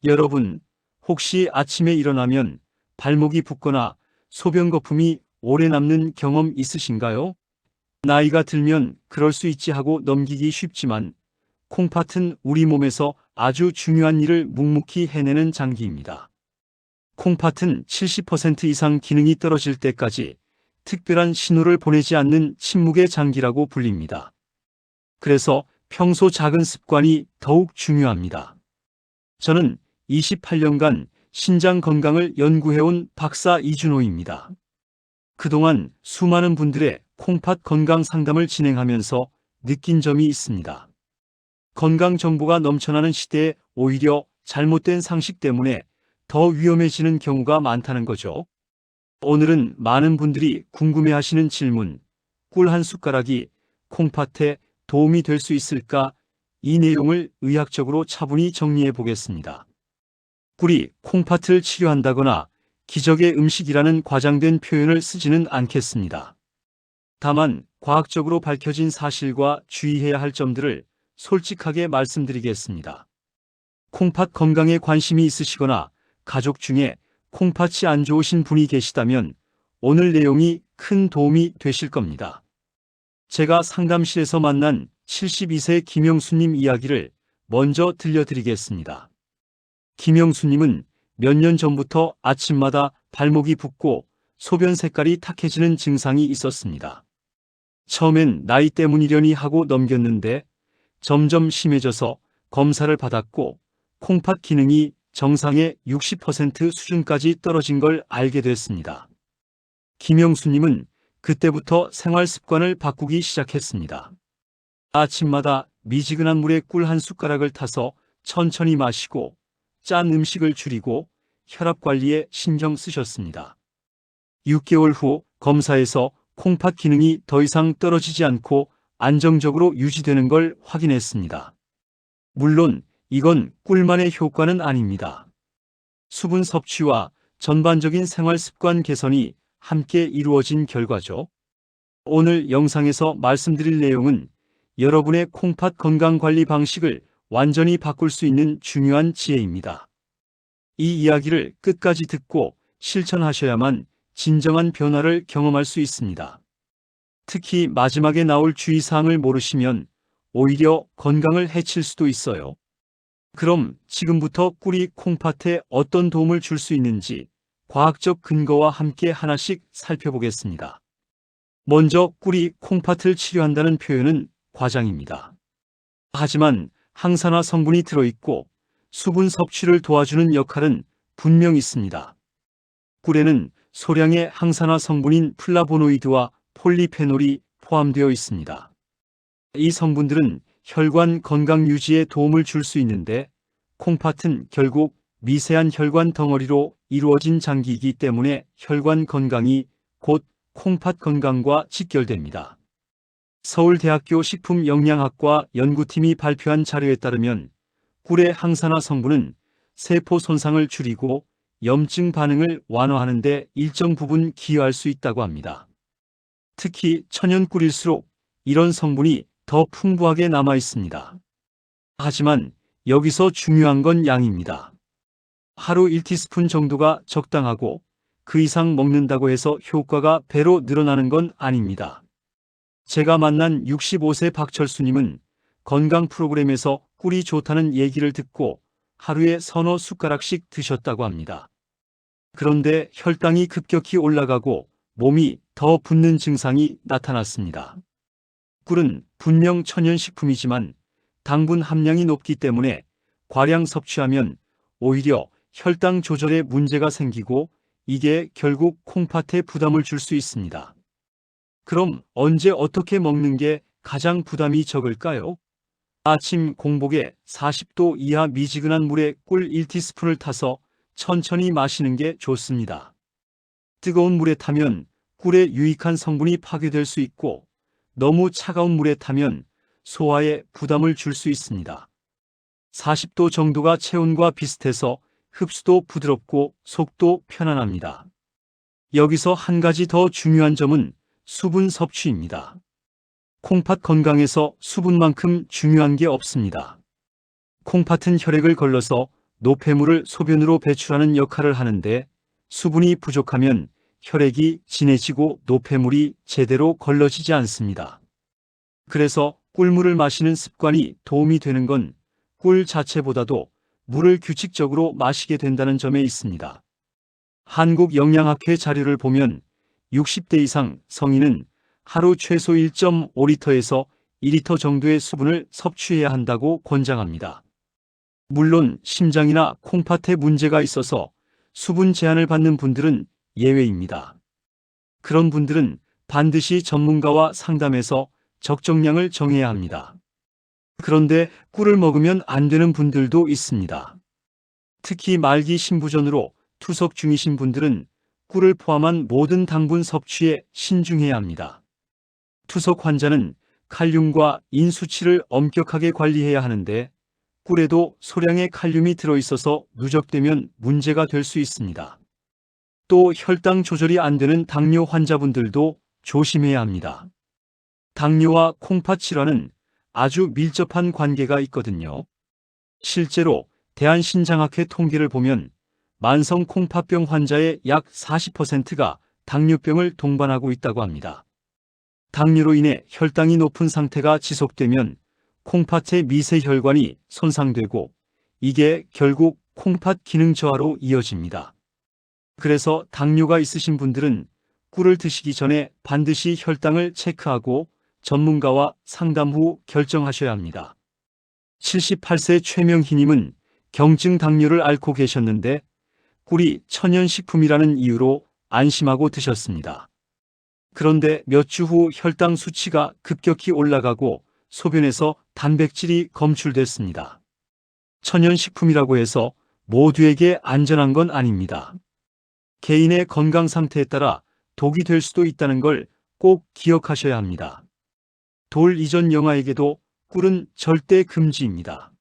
여러분, 혹시 아침에 일어나면 발목이 붓거나 소변 거품이 오래 남는 경험 있으신가요? 나이가 들면 그럴 수 있지 하고 넘기기 쉽지만 콩팥은 우리 몸에서 아주 중요한 일을 묵묵히 해내는 장기입니다. 콩팥은 70% 이상 기능이 떨어질 때까지 특별한 신호를 보내지 않는 침묵의 장기라고 불립니다. 그래서 평소 작은 습관이 더욱 중요합니다. 저는 28년간 신장 건강을 연구해온 박사 이준호입니다. 그동안 수많은 분들의 콩팥 건강 상담을 진행하면서 느낀 점이 있습니다. 건강 정보가 넘쳐나는 시대에 오히려 잘못된 상식 때문에 더 위험해지는 경우가 많다는 거죠. 오늘은 많은 분들이 궁금해하시는 질문, 꿀 한 숟가락이 콩팥에 도움이 될 수 있을까? 이 내용을 의학적으로 차분히 정리해 보겠습니다. 꿀이 콩팥을 치료한다거나 기적의 음식이라는 과장된 표현을 쓰지는 않겠습니다. 다만 과학적으로 밝혀진 사실과 주의해야 할 점들을 솔직하게 말씀드리겠습니다. 콩팥 건강에 관심이 있으시거나 가족 중에 콩팥이 안 좋으신 분이 계시다면 오늘 내용이 큰 도움이 되실 겁니다. 제가 상담실에서 만난 72세 김영수님 이야기를 먼저 들려드리겠습니다. 김영수님은 몇 년 전부터 아침마다 발목이 붓고 소변 색깔이 탁해지는 증상이 있었습니다. 처음엔 나이 때문이려니 하고 넘겼는데 점점 심해져서 검사를 받았고 콩팥 기능이 정상의 60% 수준까지 떨어진 걸 알게 됐습니다. 김영수님은 그때부터 생활 습관을 바꾸기 시작했습니다. 아침마다 미지근한 물에 꿀 한 숟가락을 타서 천천히 마시고 짠 음식을 줄이고 혈압 관리에 신경 쓰셨습니다. 6개월 후 검사에서 콩팥 기능이 더 이상 떨어지지 않고 안정적으로 유지되는 걸 확인했습니다. 물론 이건 꿀만의 효과는 아닙니다. 수분 섭취와 전반적인 생활 습관 개선이 함께 이루어진 결과죠. 오늘 영상에서 말씀드릴 내용은 여러분의 콩팥 건강 관리 방식을 완전히 바꿀 수 있는 중요한 지혜입니다. 이 이야기를 끝까지 듣고 실천하셔야만 진정한 변화를 경험할 수 있습니다. 특히 마지막에 나올 주의사항을 모르시면 오히려 건강을 해칠 수도 있어요. 그럼 지금부터 꿀이 콩팥에 어떤 도움을 줄 수 있는지 과학적 근거와 함께 하나씩 살펴보겠습니다. 먼저 꿀이 콩팥을 치료한다는 표현은 과장입니다. 하지만 항산화 성분이 들어있고 수분 섭취를 도와주는 역할은 분명 있습니다. 꿀에는 소량의 항산화 성분인 플라보노이드와 폴리페놀이 포함되어 있습니다. 이 성분들은 혈관 건강 유지에 도움을 줄 수 있는데 콩팥은 결국 미세한 혈관 덩어리로 이루어진 장기이기 때문에 혈관 건강이 곧 콩팥 건강과 직결됩니다. 서울대학교 식품영양학과 연구팀이 발표한 자료에 따르면 꿀의 항산화 성분은 세포 손상을 줄이고 염증 반응을 완화하는 데 일정 부분 기여할 수 있다고 합니다. 특히 천연 꿀일수록 이런 성분이 더 풍부하게 남아 있습니다. 하지만 여기서 중요한 건 양입니다. 하루 1티스푼 정도가 적당하고 그 이상 먹는다고 해서 효과가 배로 늘어나는 건 아닙니다. 제가 만난 65세 박철수님은 건강 프로그램에서 꿀이 좋다는 얘기를 듣고 하루에 서너 숟가락씩 드셨다고 합니다. 그런데 혈당이 급격히 올라가고 몸이 더 붓는 증상이 나타났습니다. 꿀은 분명 천연식품이지만 당분 함량이 높기 때문에 과량 섭취하면 오히려 혈당 조절에 문제가 생기고 이게 결국 콩팥에 부담을 줄 수 있습니다. 그럼 언제 어떻게 먹는 게 가장 부담이 적을까요? 아침 공복에 40도 이하 미지근한 물에 꿀 1티스푼을 타서 천천히 마시는 게 좋습니다. 뜨거운 물에 타면 꿀의 유익한 성분이 파괴될 수 있고 너무 차가운 물에 타면 소화에 부담을 줄 수 있습니다. 40도 정도가 체온과 비슷해서 흡수도 부드럽고 속도 편안합니다. 여기서 한 가지 더 중요한 점은 수분 섭취입니다. 콩팥 건강에서 수분만큼 중요한 게 없습니다. 콩팥은 혈액을 걸러서 노폐물을 소변으로 배출하는 역할을 하는데 수분이 부족하면 혈액이 진해지고 노폐물이 제대로 걸러지지 않습니다. 그래서 꿀물을 마시는 습관이 도움이 되는 건 꿀 자체보다도 물을 규칙적으로 마시게 된다는 점에 있습니다. 한국영양학회 자료를 보면 60대 이상 성인은 하루 최소 1.5리터에서 2리터 정도의 수분을 섭취해야 한다고 권장합니다. 물론 심장이나 콩팥에 문제가 있어서 수분 제한을 받는 분들은 예외입니다. 그런 분들은 반드시 전문가와 상담해서 적정량을 정해야 합니다. 그런데 꿀을 먹으면 안 되는 분들도 있습니다. 특히 말기 신부전으로 투석 중이신 분들은 꿀을 포함한 모든 당분 섭취에 신중해야 합니다. 투석 환자는 칼륨과 인 수치를 엄격하게 관리해야 하는데 꿀에도 소량의 칼륨이 들어있어서 누적되면 문제가 될 수 있습니다. 또 혈당 조절이 안 되는 당뇨 환자분들도 조심해야 합니다. 당뇨와 콩팥 질환은 아주 밀접한 관계가 있거든요. 실제로 대한신장학회 통계를 보면 만성 콩팥병 환자의 약 40%가 당뇨병을 동반하고 있다고 합니다. 당뇨로 인해 혈당이 높은 상태가 지속되면 콩팥의 미세혈관이 손상되고 이게 결국 콩팥 기능 저하로 이어집니다. 그래서 당뇨가 있으신 분들은 꿀을 드시기 전에 반드시 혈당을 체크하고 전문가와 상담 후 결정하셔야 합니다. 78세 최명희님은 경증 당뇨를 앓고 계셨는데 꿀이 천연식품이라는 이유로 안심하고 드셨습니다. 그런데 몇 주 후 혈당 수치가 급격히 올라가고 소변에서 단백질이 검출됐습니다. 천연식품이라고 해서 모두에게 안전한 건 아닙니다. 개인의 건강 상태에 따라 독이 될 수도 있다는 걸 꼭 기억하셔야 합니다. 돌 이전 영아에게도 꿀은 절대 금지입니다.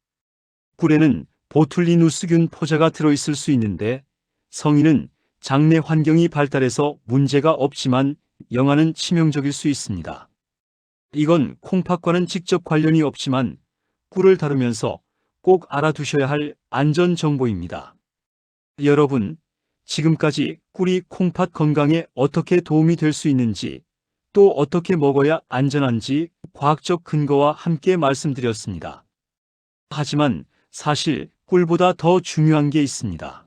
꿀에는 보툴리누스균 포자가 들어있을 수 있는데 성인은 장내 환경이 발달해서 문제가 없지만 영아는 치명적일 수 있습니다. 이건 콩팥과는 직접 관련이 없지만 꿀을 다루면서 꼭 알아두셔야 할 안전 정보입니다. 여러분, 지금까지 꿀이 콩팥 건강에 어떻게 도움이 될 수 있는지 또 어떻게 먹어야 안전한지 과학적 근거와 함께 말씀드렸습니다. 하지만 사실 꿀보다 더 중요한 게 있습니다.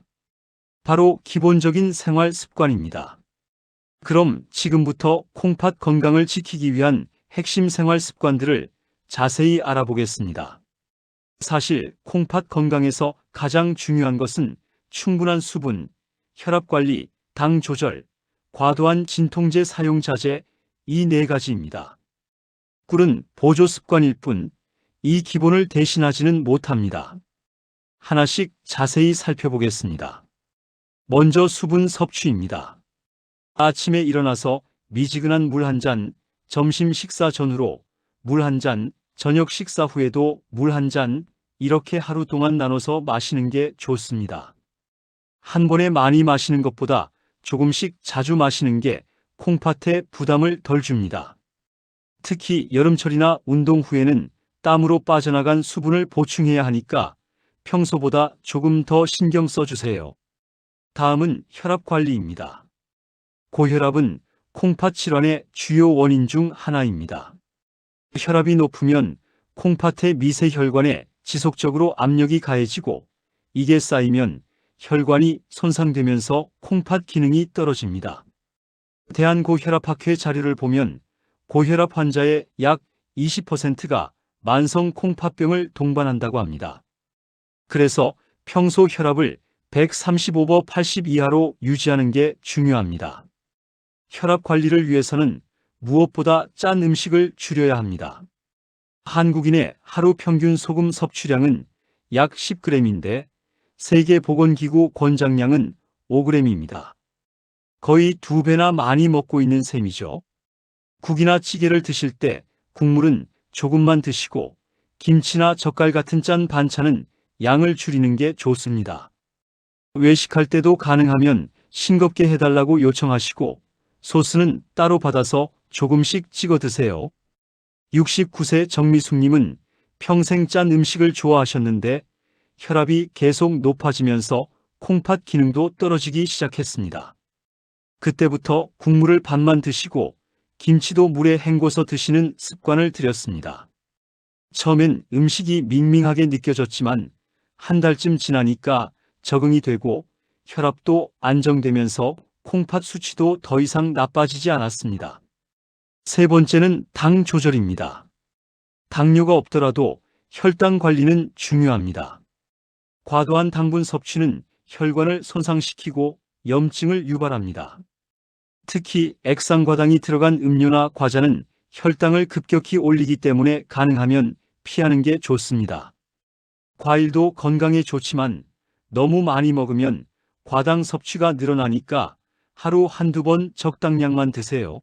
바로 기본적인 생활 습관입니다. 그럼 지금부터 콩팥 건강을 지키기 위한 핵심 생활 습관들을 자세히 알아보겠습니다. 사실 콩팥 건강에서 가장 중요한 것은 충분한 수분, 혈압 관리, 당 조절, 과도한 진통제 사용 자제 이 네 가지입니다. 꿀은 보조 습관일 뿐 이 기본을 대신하지는 못합니다. 하나씩 자세히 살펴보겠습니다. 먼저 수분 섭취입니다. 아침에 일어나서 미지근한 물 한 잔, 점심 식사 전후로 물 한 잔, 저녁 식사 후에도 물 한 잔, 이렇게 하루 동안 나눠서 마시는 게 좋습니다. 한 번에 많이 마시는 것보다 조금씩 자주 마시는 게 콩팥에 부담을 덜 줍니다. 특히 여름철이나 운동 후에는 땀으로 빠져나간 수분을 보충해야 하니까 평소보다 조금 더 신경 써주세요. 다음은 혈압 관리입니다. 고혈압은 콩팥 질환의 주요 원인 중 하나입니다. 혈압이 높으면 콩팥의 미세혈관에 지속적으로 압력이 가해지고 이게 쌓이면 혈관이 손상되면서 콩팥 기능이 떨어집니다. 대한고혈압학회 자료를 보면 고혈압 환자의 약 20%가 만성 콩팥병을 동반한다고 합니다. 그래서 평소 혈압을 135/80 이하로 유지하는 게 중요합니다. 혈압 관리를 위해서는 무엇보다 짠 음식을 줄여야 합니다. 한국인의 하루 평균 소금 섭취량은 약 10g인데 세계보건기구 권장량은 5g입니다. 거의 2배나 많이 먹고 있는 셈이죠. 국이나 찌개를 드실 때 국물은 조금만 드시고 김치나 젓갈 같은 짠 반찬은 양을 줄이는 게 좋습니다. 외식할 때도 가능하면 싱겁게 해달라고 요청하시고 소스는 따로 받아서 조금씩 찍어 드세요. 69세 정미숙님은 평생 짠 음식을 좋아하셨는데 혈압이 계속 높아지면서 콩팥 기능도 떨어지기 시작했습니다. 그때부터 국물을 반만 드시고 김치도 물에 헹궈서 드시는 습관을 들였습니다. 처음엔 음식이 밍밍하게 느껴졌지만 한 달쯤 지나니까 적응이 되고 혈압도 안정되면서 콩팥 수치도 더 이상 나빠지지 않았습니다. 세 번째는 당 조절입니다. 당뇨가 없더라도 혈당 관리는 중요합니다. 과도한 당분 섭취는 혈관을 손상시키고 염증을 유발합니다. 특히 액상과당이 들어간 음료나 과자는 혈당을 급격히 올리기 때문에 가능하면 피하는 게 좋습니다. 과일도 건강에 좋지만 너무 많이 먹으면 과당 섭취가 늘어나니까 하루 한두 번 적당량만 드세요.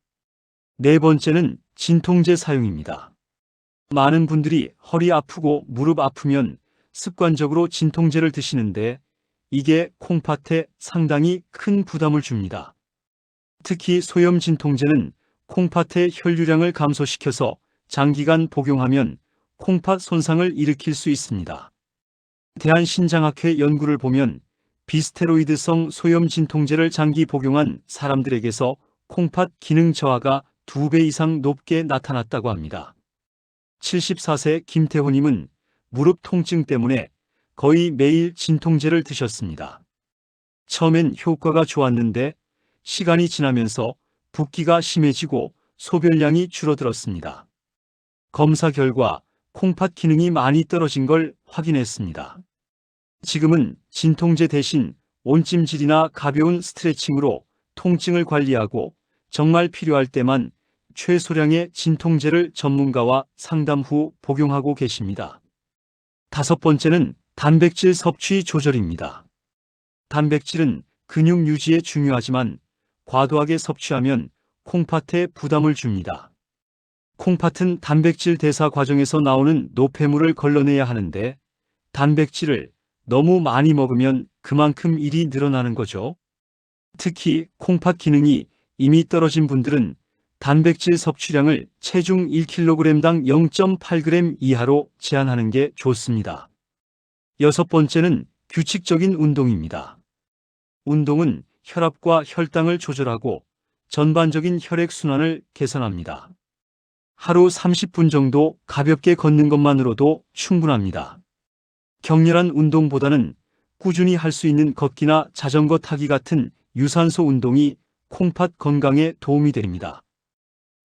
네 번째는 진통제 사용입니다. 많은 분들이 허리 아프고 무릎 아프면 습관적으로 진통제를 드시는데 이게 콩팥에 상당히 큰 부담을 줍니다. 특히 소염 진통제는 콩팥의 혈류량을 감소시켜서 장기간 복용하면 콩팥 손상을 일으킬 수 있습니다. 대한신장학회 연구를 보면 비스테로이드성 소염 진통제를 장기 복용한 사람들에게서 콩팥 기능 저하가 2배 이상 높게 나타났다고 합니다. 74세 김태호님은 무릎 통증 때문에 거의 매일 진통제를 드셨습니다. 처음엔 효과가 좋았는데 시간이 지나면서 붓기가 심해지고 소변량이 줄어들었습니다. 검사 결과 콩팥 기능이 많이 떨어진 걸 확인했습니다. 지금은 진통제 대신 온찜질이나 가벼운 스트레칭으로 통증을 관리하고 정말 필요할 때만 최소량의 진통제를 전문가와 상담 후 복용하고 계십니다. 다섯 번째는 단백질 섭취 조절입니다. 단백질은 근육 유지에 중요하지만 과도하게 섭취하면 콩팥에 부담을 줍니다. 콩팥은 단백질 대사 과정에서 나오는 노폐물을 걸러내야 하는데 단백질을 너무 많이 먹으면 그만큼 일이 늘어나는 거죠. 특히 콩팥 기능이 이미 떨어진 분들은 단백질 섭취량을 체중 1kg당 0.8g 이하로 제한하는 게 좋습니다. 여섯 번째는 규칙적인 운동입니다. 운동은 혈압과 혈당을 조절하고 전반적인 혈액순환을 개선합니다. 하루 30분 정도 가볍게 걷는 것만으로도 충분합니다. 격렬한 운동보다는 꾸준히 할 수 있는 걷기나 자전거 타기 같은 유산소 운동이 콩팥 건강에 도움이 됩니다.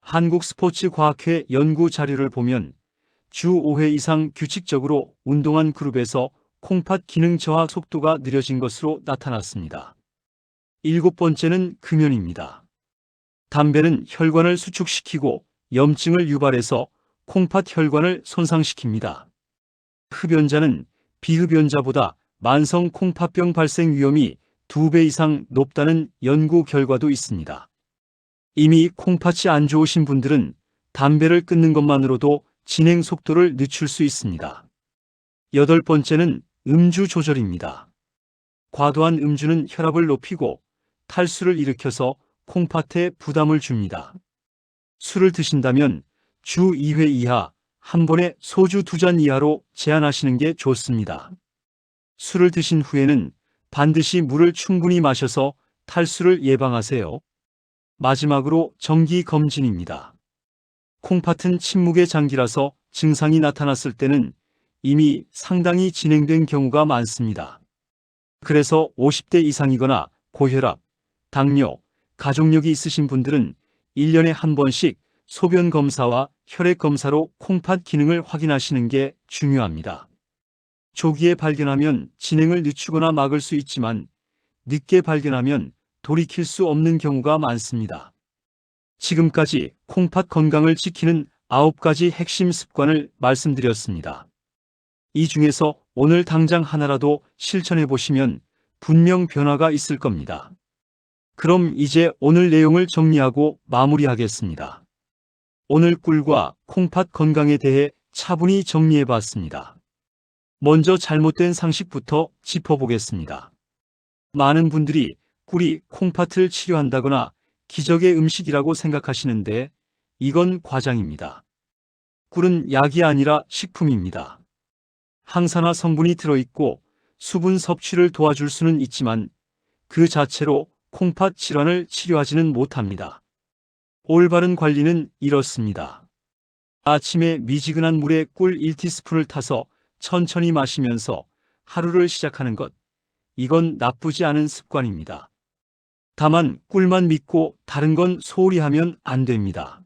한국스포츠과학회 연구 자료를 보면 주 5회 이상 규칙적으로 운동한 그룹에서 콩팥 기능 저하 속도가 느려진 것으로 나타났습니다. 일곱 번째는 금연입니다. 담배는 혈관을 수축시키고 염증을 유발해서 콩팥 혈관을 손상시킵니다. 흡연자는 비흡연자보다 만성 콩팥병 발생 위험이 2배 이상 높다는 연구 결과도 있습니다. 이미 콩팥이 안 좋으신 분들은 담배를 끊는 것만으로도 진행 속도를 늦출 수 있습니다. 여덟 번째는 음주 조절입니다. 과도한 음주는 혈압을 높이고 탈수를 일으켜서 콩팥에 부담을 줍니다. 술을 드신다면 주 2회 이하, 한 번에 소주 2잔 이하로 제한하시는 게 좋습니다. 술을 드신 후에는 반드시 물을 충분히 마셔서 탈수를 예방하세요. 마지막으로 정기 검진입니다. 콩팥은 침묵의 장기라서 증상이 나타났을 때는 이미 상당히 진행된 경우가 많습니다. 그래서 50대 이상이거나 고혈압, 당뇨, 가족력이 있으신 분들은 1년에 한 번씩 소변 검사와 혈액 검사로 콩팥 기능을 확인하시는 게 중요합니다. 조기에 발견하면 진행을 늦추거나 막을 수 있지만 늦게 발견하면 돌이킬 수 없는 경우가 많습니다. 지금까지 콩팥 건강을 지키는 9가지 핵심 습관을 말씀드렸습니다. 이 중에서 오늘 당장 하나라도 실천해 보시면 분명 변화가 있을 겁니다. 그럼 이제 오늘 내용을 정리하고 마무리하겠습니다. 오늘 꿀과 콩팥 건강에 대해 차분히 정리해 봤습니다. 먼저 잘못된 상식부터 짚어보겠습니다. 많은 분들이 꿀이 콩팥을 치료한다거나 기적의 음식이라고 생각하시는데 이건 과장입니다. 꿀은 약이 아니라 식품입니다. 항산화 성분이 들어있고 수분 섭취를 도와줄 수는 있지만 그 자체로 콩팥 질환을 치료하지는 못합니다. 올바른 관리는 이렇습니다. 아침에 미지근한 물에 꿀 1티스푼을 타서 천천히 마시면서 하루를 시작하는 것. 이건 나쁘지 않은 습관입니다. 다만 꿀만 믿고 다른 건 소홀히 하면 안 됩니다.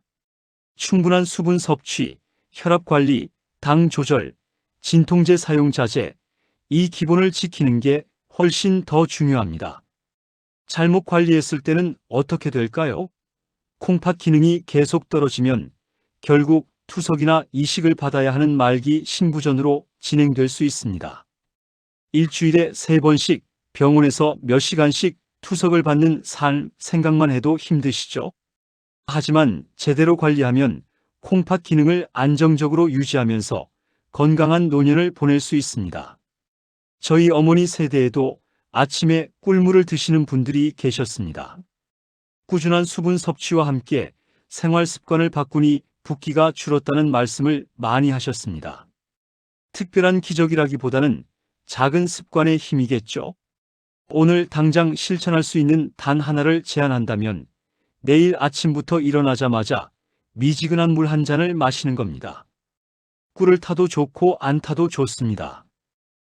충분한 수분 섭취, 혈압 관리, 당 조절, 진통제 사용 자제, 이 기본을 지키는 게 훨씬 더 중요합니다. 잘못 관리했을 때는 어떻게 될까요? 콩팥 기능이 계속 떨어지면 결국 투석이나 이식을 받아야 하는 말기 신부전으로 진행될 수 있습니다. 일주일에 3번씩 병원에서 몇 시간씩 투석을 받는 삶 생각만 해도 힘드시죠? 하지만 제대로 관리하면 콩팥 기능을 안정적으로 유지하면서 건강한 노년을 보낼 수 있습니다. 저희 어머니 세대에도 아침에 꿀물을 드시는 분들이 계셨습니다. 꾸준한 수분 섭취와 함께 생활 습관을 바꾸니 붓기가 줄었다는 말씀을 많이 하셨습니다. 특별한 기적이라기보다는 작은 습관의 힘이겠죠. 오늘 당장 실천할 수 있는 단 하나를 제안한다면 내일 아침부터 일어나자마자 미지근한 물 한 잔을 마시는 겁니다. 꿀을 타도 좋고 안 타도 좋습니다.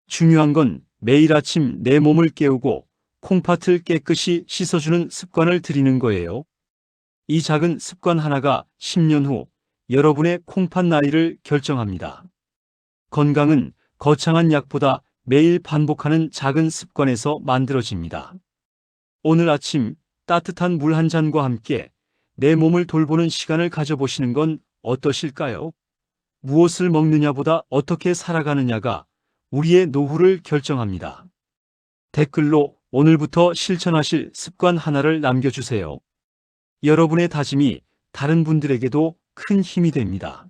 중요한 건 매일 아침 내 몸을 깨우고 콩팥을 깨끗이 씻어주는 습관을 들이는 거예요. 이 작은 습관 하나가 10년 후 여러분의 콩팥 나이를 결정합니다. 건강은 거창한 약보다 매일 반복하는 작은 습관에서 만들어집니다. 오늘 아침 따뜻한 물 한 잔과 함께 내 몸을 돌보는 시간을 가져보시는 건 어떠실까요? 무엇을 먹느냐보다 어떻게 살아가느냐가 우리의 노후를 결정합니다. 댓글로 오늘부터 실천하실 습관 하나를 남겨주세요. 여러분의 다짐이 다른 분들에게도 큰 힘이 됩니다.